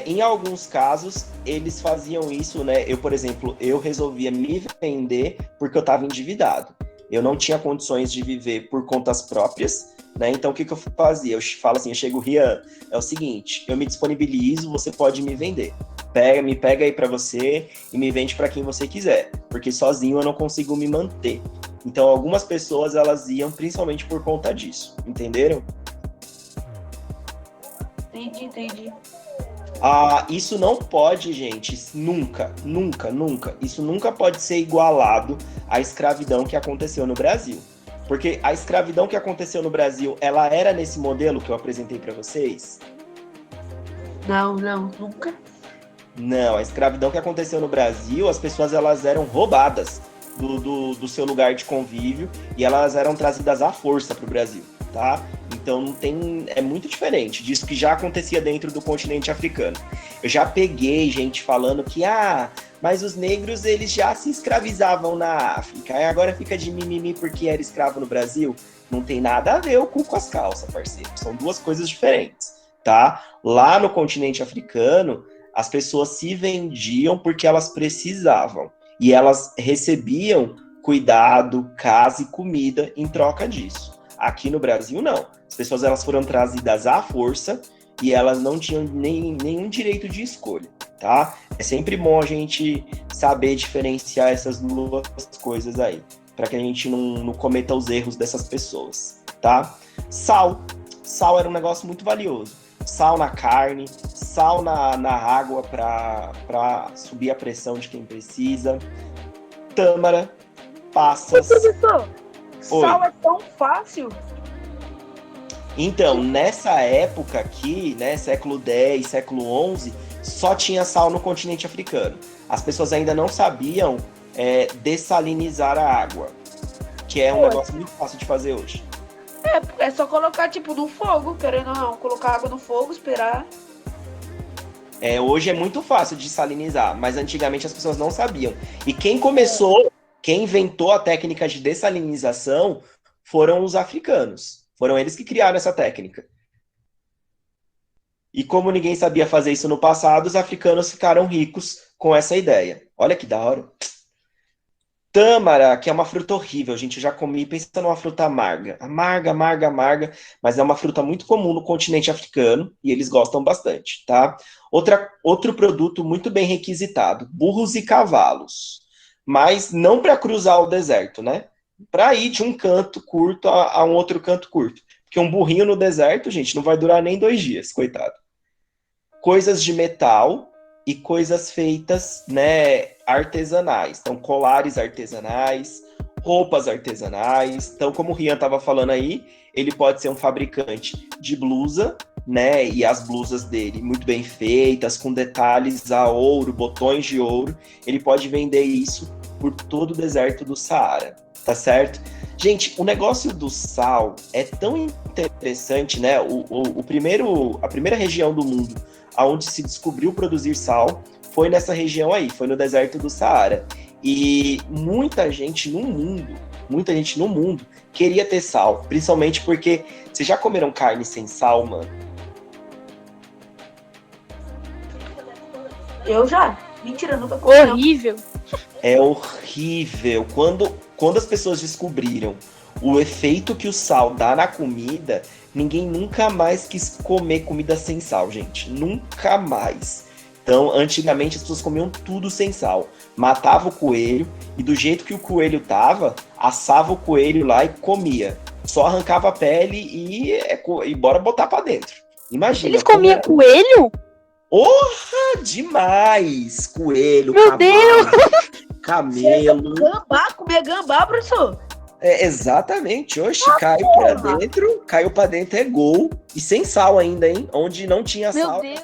em alguns casos, eles faziam isso, né? Eu, por exemplo, eu resolvia me vender porque eu estava endividado. Eu não tinha condições de viver por contas próprias, né? Então, o que eu fazia? Eu falo assim, eu chego, Rian, é o seguinte, eu me disponibilizo, você pode me vender. Me pega aí para você e me vende para quem você quiser, porque sozinho eu não consigo me manter. Então, algumas pessoas, elas iam principalmente por conta disso, entenderam? Entendi. Isso não pode, gente, nunca, isso nunca pode ser igualado à escravidão que aconteceu no Brasil. Porque a escravidão que aconteceu no Brasil, ela era nesse modelo que eu apresentei para vocês? Não, nunca. Não, a escravidão que aconteceu no Brasil, as pessoas elas eram roubadas do seu lugar de convívio e elas eram trazidas à força para o Brasil, tá? Então é muito diferente disso que já acontecia dentro do continente africano. Eu já peguei gente falando que, mas os negros eles já se escravizavam na África, aí agora fica de mimimi porque era escravo no Brasil. Não tem nada a ver o cu com as calças, parceiro. São duas coisas diferentes, tá? Lá no continente africano, as pessoas se vendiam porque elas precisavam. E elas recebiam cuidado, casa e comida em troca disso. Aqui no Brasil, não. As pessoas elas foram trazidas à força e elas não tinham nenhum direito de escolha, tá? É sempre bom a gente saber diferenciar essas duas coisas aí, para que a gente não cometa os erros dessas pessoas, tá? Sal era um negócio muito valioso. Sal na carne, sal na água para subir a pressão de quem precisa, tâmara, passas. Professor, Oi. sal é tão fácil? Então, nessa época aqui, né, século X, século XI, só tinha sal no continente africano. As pessoas ainda não sabiam dessalinizar a água, que é um negócio muito fácil de fazer hoje. É só colocar, tipo, no fogo, querendo ou não. Colocar água no fogo, esperar. Hoje é muito fácil de salinizar, mas antigamente as pessoas não sabiam. E quem inventou a técnica de dessalinização foram os africanos. Foram eles que criaram essa técnica. E como ninguém sabia fazer isso no passado, os africanos ficaram ricos com essa ideia. Olha que da hora. Tâmara, que é uma fruta horrível, gente, eu já comi, pensa numa fruta amarga. Amarga, mas é uma fruta muito comum no continente africano e eles gostam bastante, tá? Outro produto muito bem requisitado, burros e cavalos. Mas não para cruzar o deserto, né? Para ir de um canto curto a um outro canto curto. Porque um burrinho no deserto, gente, não vai durar nem 2 dias, coitado. Coisas de metal e coisas feitas, né, artesanais. Então, colares artesanais, roupas artesanais. Então, como o Rian estava falando aí, ele pode ser um fabricante de blusa, né, e as blusas dele muito bem feitas, com detalhes a ouro, botões de ouro. Ele pode vender isso por todo o deserto do Saara, tá certo? Gente, o negócio do sal é tão interessante, né? A primeira região do mundo onde se descobriu produzir sal foi nessa região aí, foi no deserto do Saara. E muita gente no mundo queria ter sal, principalmente porque vocês já comeram carne sem sal, mano? Eu já. Mentira, nunca comi. Não. Horrível. É horrível. Quando as pessoas descobriram o efeito que o sal dá na comida, ninguém nunca mais quis comer comida sem sal, gente. Nunca mais. Então, antigamente as pessoas comiam tudo sem sal. Matava o coelho e do jeito que o coelho tava, assava o coelho lá e comia. Só arrancava a pele e bora botar pra dentro. Imagina. Eles comiam coelho? Porra, demais! Coelho, Meu cavalo, Deus! camelo. Comer gambá, professor. Exatamente. Oxe, caiu pra dentro é gol. E sem sal ainda, hein? Onde não tinha Meu sal. Deus!